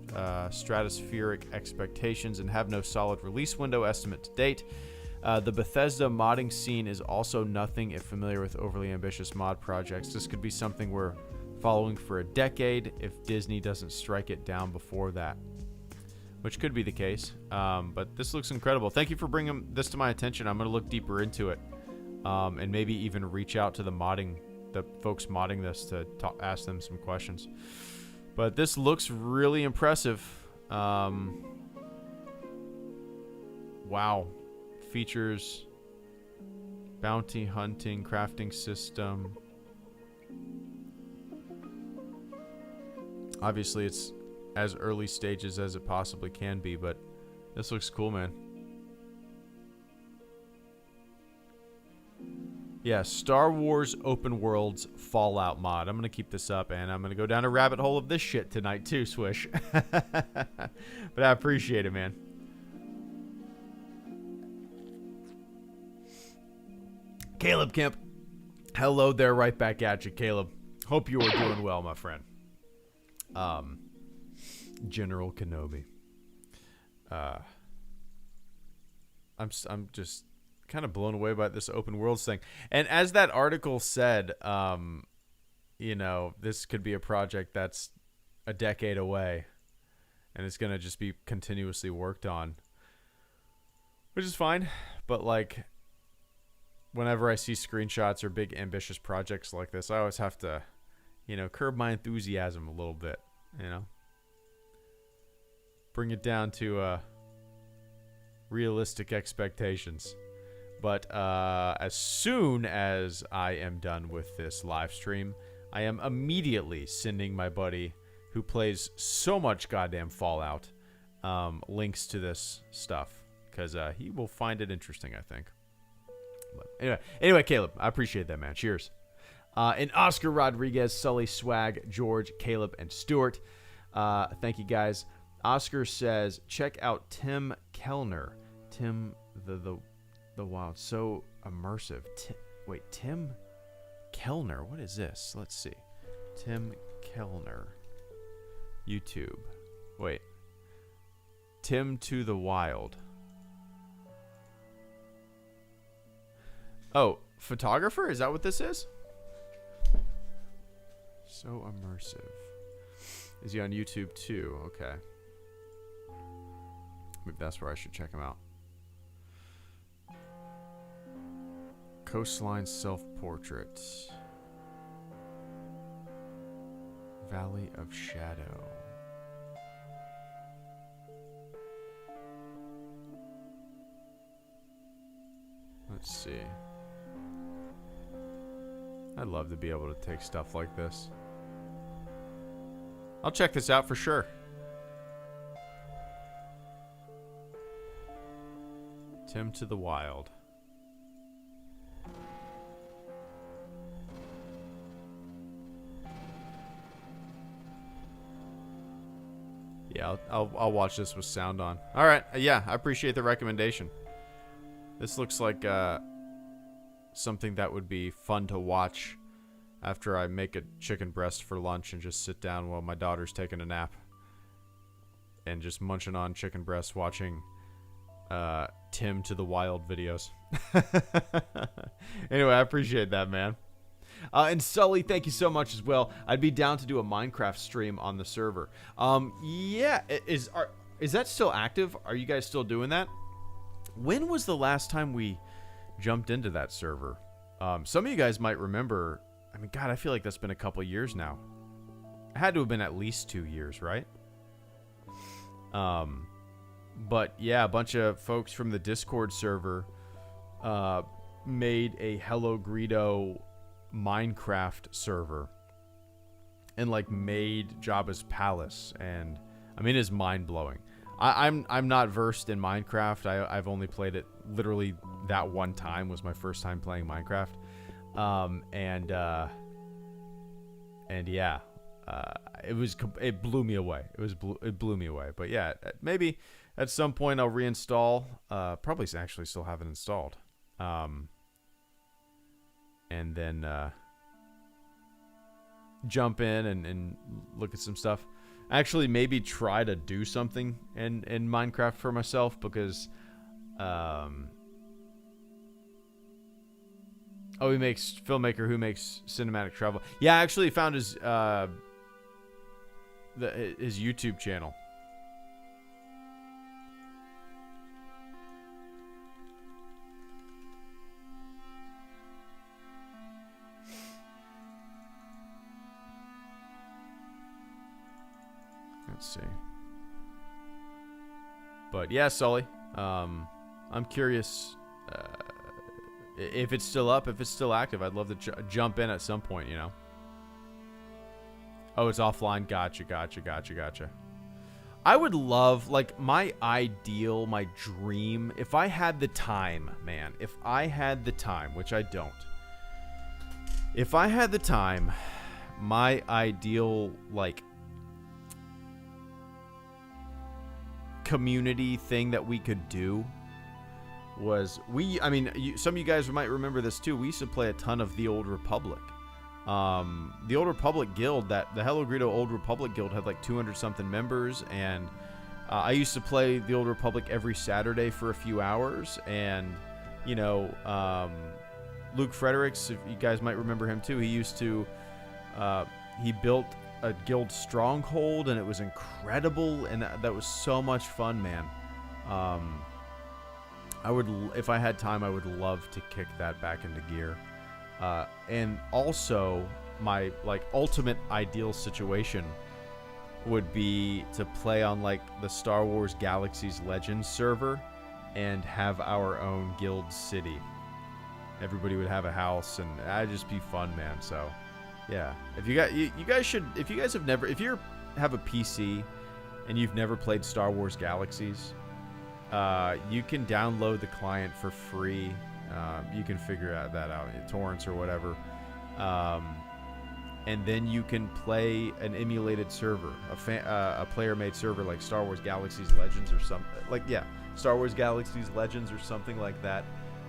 stratospheric expectations and have no solid release window estimate to date. The Bethesda modding scene is also nothing if familiar with overly ambitious mod projects. This could be something we're following for a decade if Disney doesn't strike it down before that, which could be the case. But this looks incredible. Thank you for bringing this to my attention. I'm going to look deeper into it, and maybe even reach out to the folks modding this to ask them some questions. But this looks really impressive. Wow. Features bounty hunting, crafting system. Obviously, it's as early stages as it possibly can be, but this looks cool, man. Yeah, Star Wars Open Worlds Fallout mod. I'm going to keep this up, and I'm going to go down a rabbit hole of this shit tonight, too, Swish. But I appreciate it, man. Caleb Kemp. Hello there, right back at you, Caleb. Hope you are doing well, my friend. General Kenobi. I'm just kind of blown away by this open worlds thing. And as that article said, you know, this could be a project that's a decade away, and it's gonna just be continuously worked on, which is fine. But like, whenever I see screenshots or big ambitious projects like this, I always have to, you know, curb my enthusiasm a little bit, you know, bring it down to realistic expectations. But as soon as I am done with this live stream, I am immediately sending my buddy who plays so much goddamn Fallout links to this stuff, because he will find it interesting, I think. But anyway, Caleb, I appreciate that, man. Cheers. And Oscar Rodriguez, Sully, Swag, George, Caleb, and Stuart. Thank you, guys. Oscar says, check out Tim Kellner. Tim the Wild. So immersive. Wait, Tim Kellner. What is this? Let's see. Tim Kellner. YouTube. Wait. Tim to the Wild. Oh, photographer? Is that what this is? So immersive. Is he on YouTube too? Okay. Maybe that's where I should check him out. Coastline self-portrait. Valley of Shadow. Let's see. I'd love to be able to take stuff like this. I'll check this out for sure. Tim to the Wild. Yeah, I'll watch this with sound on. All right, yeah, I appreciate the recommendation. This looks like something that would be fun to watch after I make a chicken breast for lunch and just sit down while my daughter's taking a nap and just munching on chicken breast, watching Tim to the Wild videos. Anyway, I appreciate that, man. And Sully, thank you so much as well. I'd be down to do a Minecraft stream on the server. Yeah, is that still active? Are you guys still doing that? When was the last time we jumped into that server? Some of you guys might remember. I mean, God, I feel like that's been a couple years now. It had to have been at least 2 years, right? But yeah, a bunch of folks from the Discord server made a HelloGreedo Minecraft server and like made Jabba's palace, and I mean, it's mind-blowing. I'm not versed in Minecraft. I've only played it literally that one time, was my first time playing Minecraft. And yeah, it blew me away. It blew me away. But yeah, maybe at some point I'll reinstall. Probably actually still have it installed. And then jump in and look at some stuff. Actually, maybe try to do something in Minecraft for myself, because he makes filmmaker who makes cinematic travel. Yeah, I actually found his YouTube channel. Let's see. But yeah, Sully, I'm curious if it's still up, if it's still active. I'd love to jump in at some point, you know. Oh, it's offline. Gotcha. I would love, like, my ideal, my dream, if I had the time, man, if I had the time, which I don't. If I had the time, my ideal, like, community thing that we could do was some of you guys might remember this too. We used to play a ton of the Old Republic. The Old Republic Guild, the HelloGreedo Old Republic Guild had like 200 something members, and I used to play the Old Republic every Saturday for a few hours. And you know, Luke Fredericks, if you guys might remember him too, he built a guild stronghold, and it was incredible, and that was so much fun, man. If I had time, I would love to kick that back into gear. And also, my like ultimate ideal situation would be to play on like the Star Wars Galaxies Legends server and have our own guild city. Everybody would have a house, and that'd just be fun, man. So yeah, if you guys have a PC and you've never played Star Wars Galaxies, you can download the client for free. You can figure that out in torrents or whatever, and then you can play an emulated server, a player-made server like Star Wars Galaxies Legends or something. Star Wars Galaxies Legends or something like that.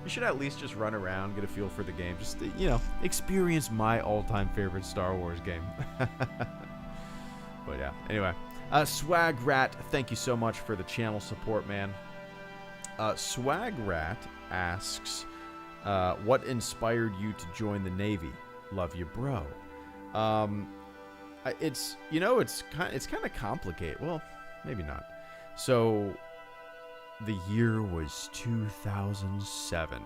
You should at least just run around, get a feel for the game. Just, you know, experience my all-time favorite Star Wars game. But yeah, anyway. Swag Rat, thank you so much for the channel support, man. Swag Rat asks, what inspired you to join the Navy? Love you, bro. It's kind of complicated. Well, maybe not. So the year was 2007.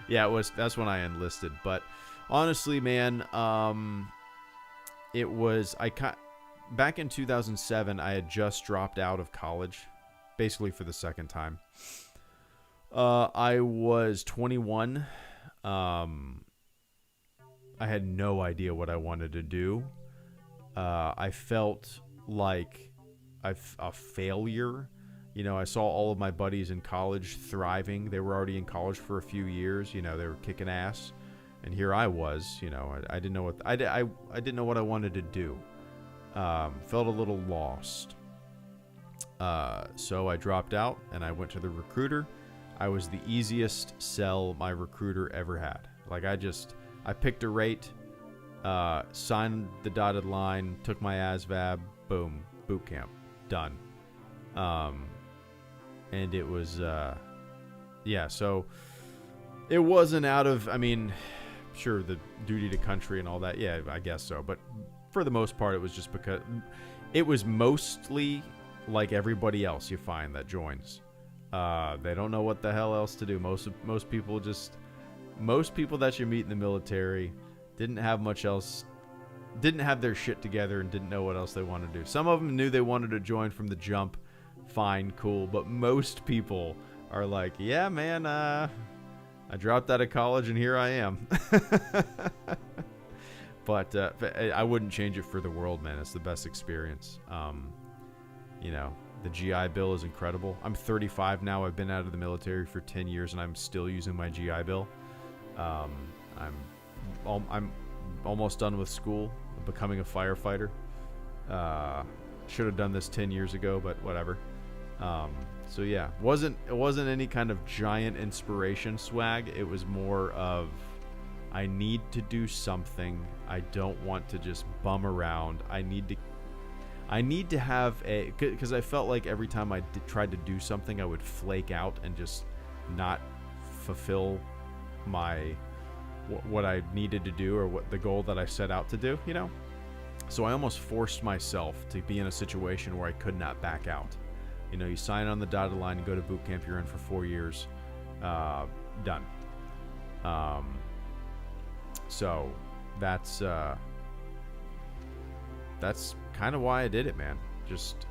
Yeah, that's when I enlisted. But honestly, man, back in 2007, I had just dropped out of college, basically for the second time. I was 21. I had no idea what I wanted to do. I felt like a failure. You know, I saw all of my buddies in college thriving. They were already in college for a few years. You know, they were kicking ass, and here I was. You know, I didn't know what I didn't know what I wanted to do. Felt a little lost. So I dropped out and I went to the recruiter. I was the easiest sell my recruiter ever had. Like, I picked a rate, signed the dotted line, took my ASVAB, boom, boot camp, done. And it was, so it wasn't out of, sure, the duty to country and all that. Yeah, I guess so. But for the most part, it was just because it was mostly like everybody else you find that joins. They don't know what the hell else to do. Most people that you meet in the military didn't have much else, didn't have their shit together, and didn't know what else they wanted to do. Some of them knew they wanted to join from the jump. Fine, cool. But most people are like, yeah, man, I dropped out of college and here I am. But I wouldn't change it for the world, man. It's the best experience. You know, the GI Bill is incredible. I'm 35 now. I've been out of the military for 10 years, and I'm still using my GI Bill. I'm almost done with school, becoming a firefighter. Should have done this 10 years ago, but whatever. So yeah, it wasn't any kind of giant inspiration swag. It was more of, I need to do something. I don't want to just bum around. I need to have because I felt like every time I tried to do something, I would flake out and just not fulfill what I needed to do, or what the goal that I set out to do, you know? So I almost forced myself to be in a situation where I could not back out. You know, you sign on the dotted line, you go to boot camp, you're in for 4 years, done. So that's kind of why I did it, man. Just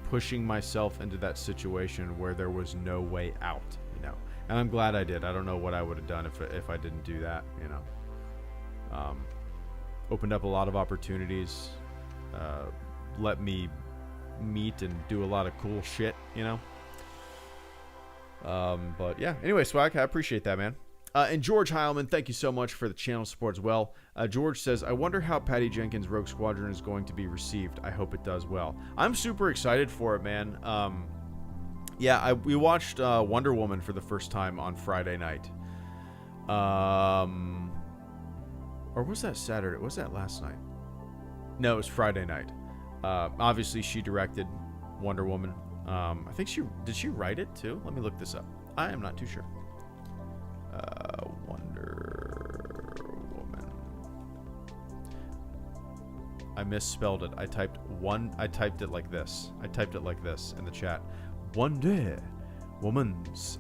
pushing myself into that situation where there was no way out, you know. And I'm glad I did. I don't know what I would have done if I didn't do that, you know. Opened up a lot of opportunities, let me meet and do a lot of cool shit, you know. But yeah, anyway, Swag, I appreciate that, man. And George Heilman, thank you so much for the channel support as well. George says, I wonder how Patty Jenkins' Rogue Squadron is going to be received. I hope it does well. I'm super excited for it, man. Yeah, we watched Wonder Woman for the first time on Friday night. Or was that Saturday? Was that last night? No, it was Friday night. Obviously, she directed Wonder Woman. I think did she write it too? Let me look this up. I am not too sure. Wonder Woman. I misspelled it. I typed it like this. I typed it like this in the chat. Wonder Woman's.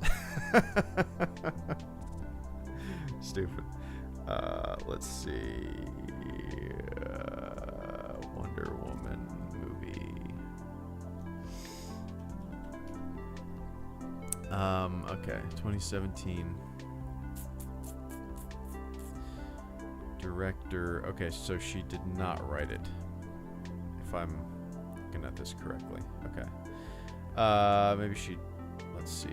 Stupid. Let's see. Wonder Woman movie. Okay, 2017. Director. Okay, so she did not write it. If I'm looking at this correctly. Okay. Maybe she. Let's see.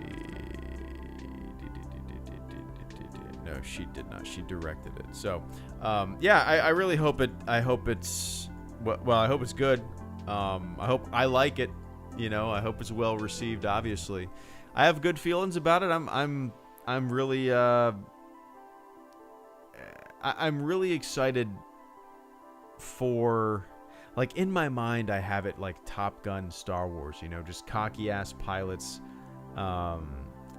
No, she did not. She directed it. So, yeah, I really hope it. I hope it's. Well, I hope it's good. I hope I like it. You know, I hope it's well received. Obviously, I have good feelings about it. I'm really. I'm really excited for, like, in my mind, I have it like Top Gun Star Wars, you know, just cocky ass pilots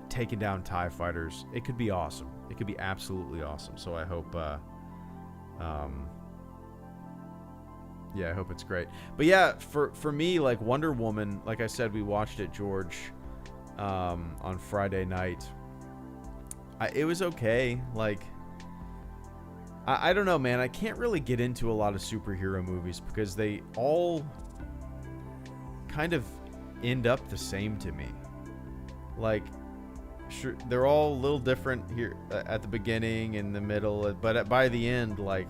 taking down TIE fighters. It could be awesome. It could be absolutely awesome. So I hope, yeah, I hope it's great. But yeah, for me, like Wonder Woman, like I said, we watched it, George, on Friday night. It was okay. Like, I don't know, man. I can't really get into a lot of superhero movies because they all kind of end up the same to me. Like, sure, they're all a little different here at the beginning, in the middle, but by the end, like,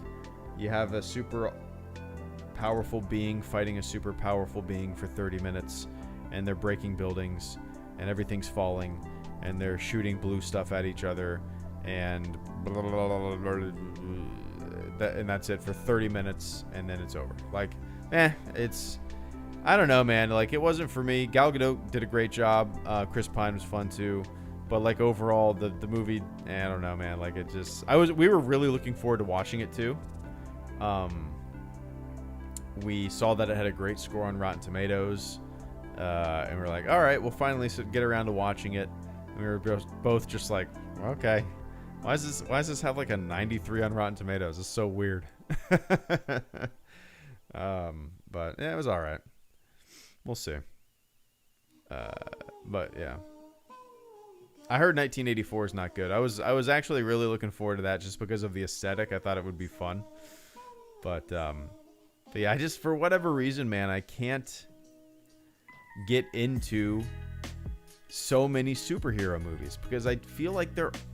you have a super powerful being fighting a super powerful being for 30 minutes, and they're breaking buildings, and everything's falling, and they're shooting blue stuff at each other, and blah, blah, blah, blah, and that's it for 30 minutes, and then it's over. Like, it's, I don't know, man. Like, it wasn't for me. Gal Gadot did a great job. Chris Pine was fun too, but like overall, the movie, I don't know, man. Like, it just, we were really looking forward to watching it too. We saw that it had a great score on Rotten Tomatoes, and we're like, all right, we'll finally get around to watching it. And we were both just like, okay. Why does this have like a 93 on Rotten Tomatoes? It's so weird. But yeah, it was all right. We'll see. But yeah, I heard 1984 is not good. I was actually really looking forward to that just because of the aesthetic. I thought it would be fun. But yeah, I just, for whatever reason, man, I can't get into so many superhero movies because I feel like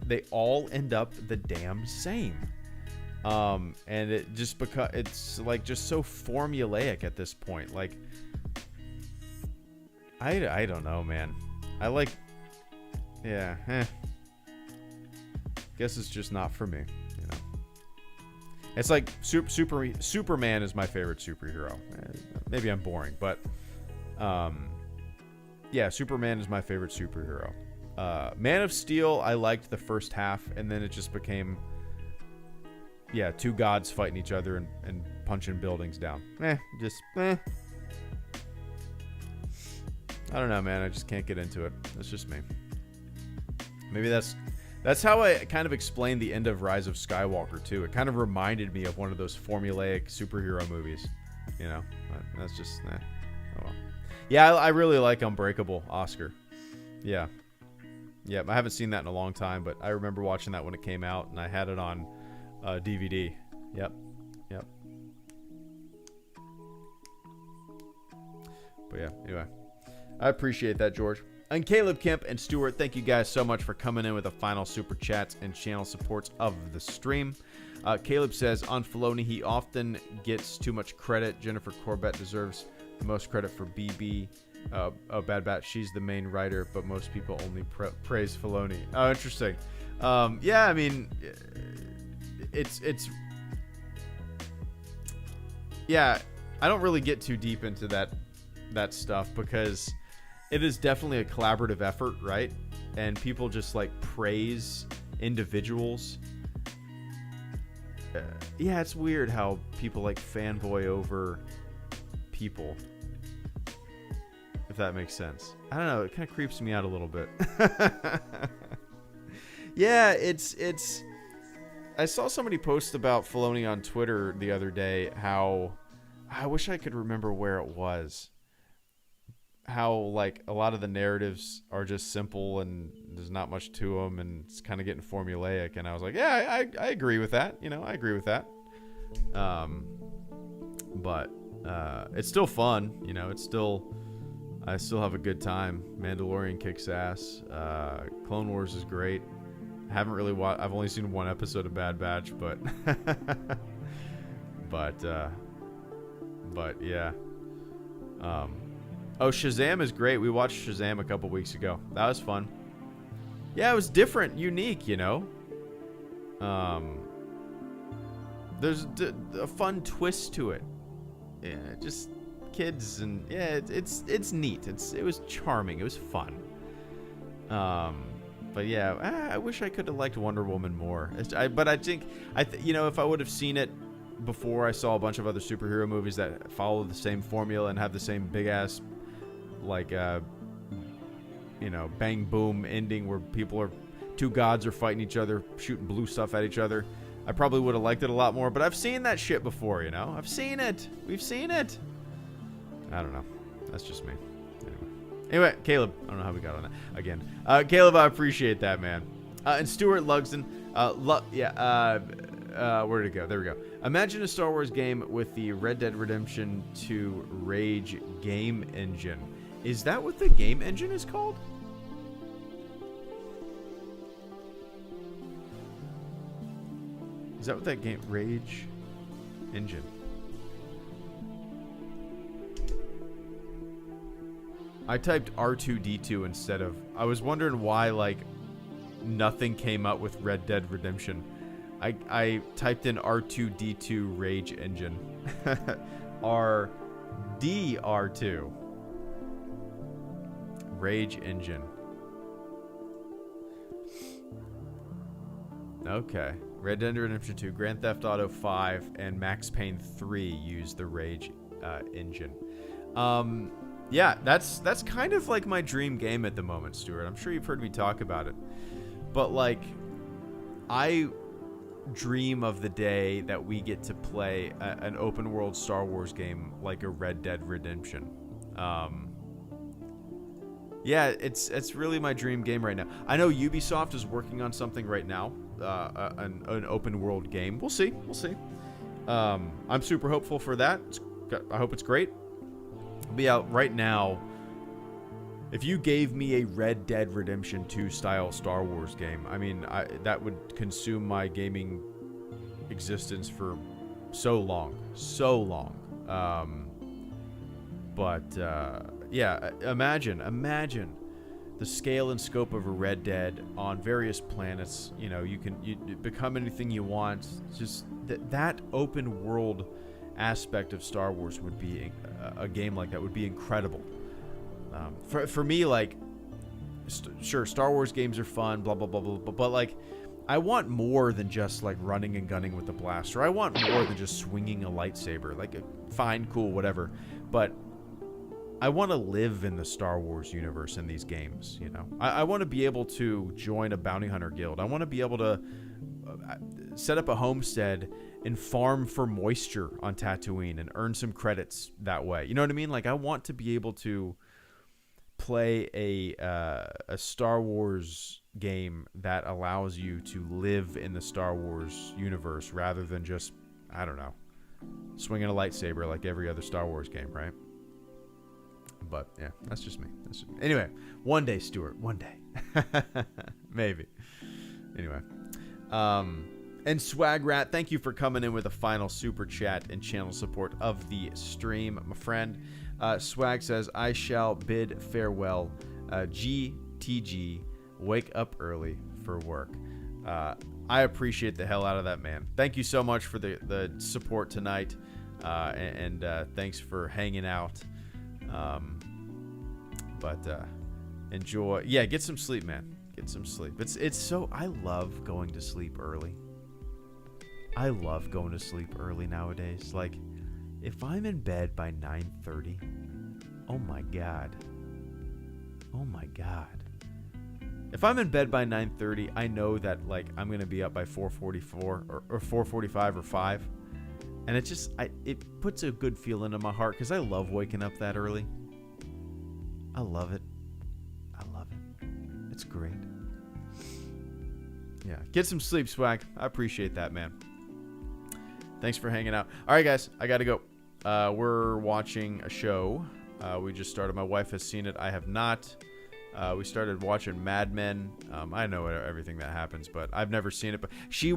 they all end up the damn same. And it just it's like just so formulaic at this point. Like, I don't know, man. I like, yeah, guess it's just not for me, you know. It's like Superman is my favorite superhero. Maybe I'm boring, but yeah, Superman is my favorite superhero. Man of Steel, I liked the first half, and then it just became, yeah, two gods fighting each other and punching buildings down. I don't know, man. I just can't get into it. That's just me. Maybe that's how I kind of explained the end of Rise of Skywalker too. It kind of reminded me of one of those formulaic superhero movies, you know. That's just, oh well. Yeah, I really like Unbreakable, Oscar. Yeah. Yep, I haven't seen that in a long time, but I remember watching that when it came out, and I had it on DVD. Yep. But yeah, anyway. I appreciate that, George. And Caleb Kemp and Stuart, thank you guys so much for coming in with the final super chats and channel supports of the stream. Caleb says, on Filoni, he often gets too much credit. Jennifer Corbett deserves the most credit for BB. Bad Batch, she's the main writer, but most people only praise Filoni. Oh, interesting. Yeah, I mean, it's yeah, I don't really get too deep into that stuff because it is definitely a collaborative effort, right? And people just like praise individuals. Yeah, it's weird how people like fanboy over people, if that makes sense. I don't know, it kind of creeps me out a little bit. Yeah, it's I saw somebody post about Filoni on Twitter the other day, how I wish I could remember where it was. How like a lot of the narratives are just simple and there's not much to them and it's kind of getting formulaic, and I was like, yeah, I agree with that. You know, I agree with that. But it's still fun. You know, I still have a good time. Mandalorian kicks ass. Clone Wars is great. I haven't really watched. I've only seen one episode of Bad Batch, but but yeah. Oh, Shazam is great. We watched Shazam a couple weeks ago. That was fun. Yeah, it was different, unique, you know. There's a fun twist to it. Yeah, just kids and yeah, it's neat. It was charming. It was fun. But yeah, I wish I could have liked Wonder Woman more. But I think you know, if I would have seen it before I saw a bunch of other superhero movies that follow the same formula and have the same big ass, like you know, bang boom ending where two gods are fighting each other, shooting blue stuff at each other, I probably would have liked it a lot more. But I've seen that shit before, you know. I've seen it. We've seen it. I don't know. That's just me. Anyway, Caleb, I don't know how we got on that again. Caleb, I appreciate that, man. And Stuart Lugsden, where did it go? There we go. Imagine a Star Wars game with the Red Dead Redemption 2 Rage game engine. Is that what the game engine is called? Is that what that game, Rage engine? I typed R2D2 instead of... I was wondering why, like, nothing came up with Red Dead Redemption. I typed in R2D2 Rage Engine. R2. Rage Engine. Okay. Red Dead Redemption 2, Grand Theft Auto 5, and Max Payne 3 use the Rage engine. Yeah, that's kind of like my dream game at the moment, Stuart. I'm sure you've heard me talk about it. But, like, I dream of the day that we get to play an open world Star Wars game like a Red Dead Redemption. Yeah, it's really my dream game right now. I know Ubisoft is working on something right now, an open world game. We'll see. I'm super hopeful for that. I hope it's great. But yeah, right now, if you gave me a Red Dead Redemption 2 style Star Wars game, I mean, that would consume my gaming existence for so long. Yeah, imagine the scale and scope of a Red Dead on various planets. You know, you become anything you want. Just that open world aspect of Star Wars would be a game like that would be incredible. For me, like, sure, Star Wars games are fun, blah blah blah blah, but like, I want more than just like running and gunning with a blaster. I want more than just swinging a lightsaber. Like, fine, cool, whatever, but I want to live in the Star Wars universe in these games. You know, I want to be able to join a bounty hunter guild. I want to be able to set up a homestead and farm for moisture on Tatooine and earn some credits that way. You know what I mean? Like, I want to be able to play a Star Wars game that allows you to live in the Star Wars universe rather than just, I don't know, swinging a lightsaber like every other Star Wars game, right? But yeah, that's just me. Anyway, one day, Stuart, one day. Maybe. Anyway. And Swag Rat, thank you for coming in with a final super chat and channel support of the stream, my friend. Swag says, I shall bid farewell. GTG, wake up early for work. I appreciate the hell out of that, man. Thank you so much for the support tonight. And thanks for hanging out. But enjoy. Yeah, get some sleep, man. Get some sleep. It's so, I love going to sleep early. I love going to sleep early nowadays. Like, if I'm in bed by 9:30, oh my God. Oh my God. If I'm in bed by 9:30, I know that, like, I'm going to be up by 4:44 or 4:45 or 5. And it just, it puts a good feeling in my heart because I love waking up that early. I love it. I love it. It's great. Yeah. Get some sleep, Swag. I appreciate that, man. Thanks for hanging out. All right, guys. I got to go. We're watching a show. We just started. My wife has seen it. I have not. We started watching Mad Men. I know everything that happens, but I've never seen it. But she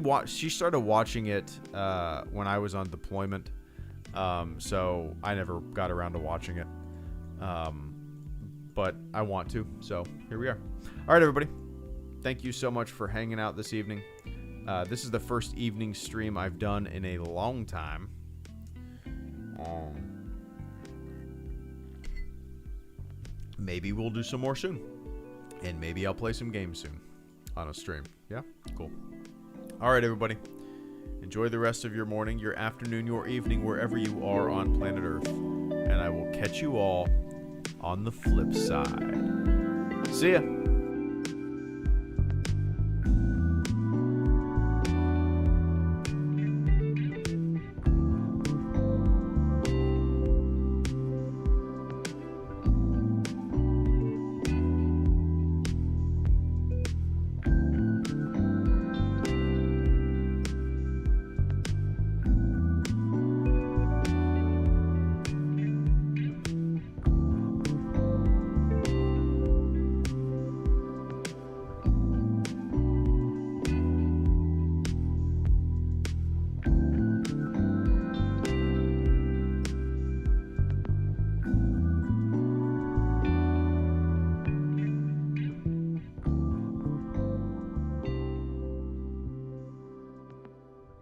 started watching it when I was on deployment. So I never got around to watching it. But I want to. So here we are. All right, everybody. Thank you so much for hanging out this evening. This is the first evening stream I've done in a long time. Maybe we'll do some more soon. And maybe I'll play some games soon on a stream. Yeah? Cool. All right, everybody. Enjoy the rest of your morning, your afternoon, your evening, wherever you are on planet Earth. And I will catch you all on the flip side. See ya.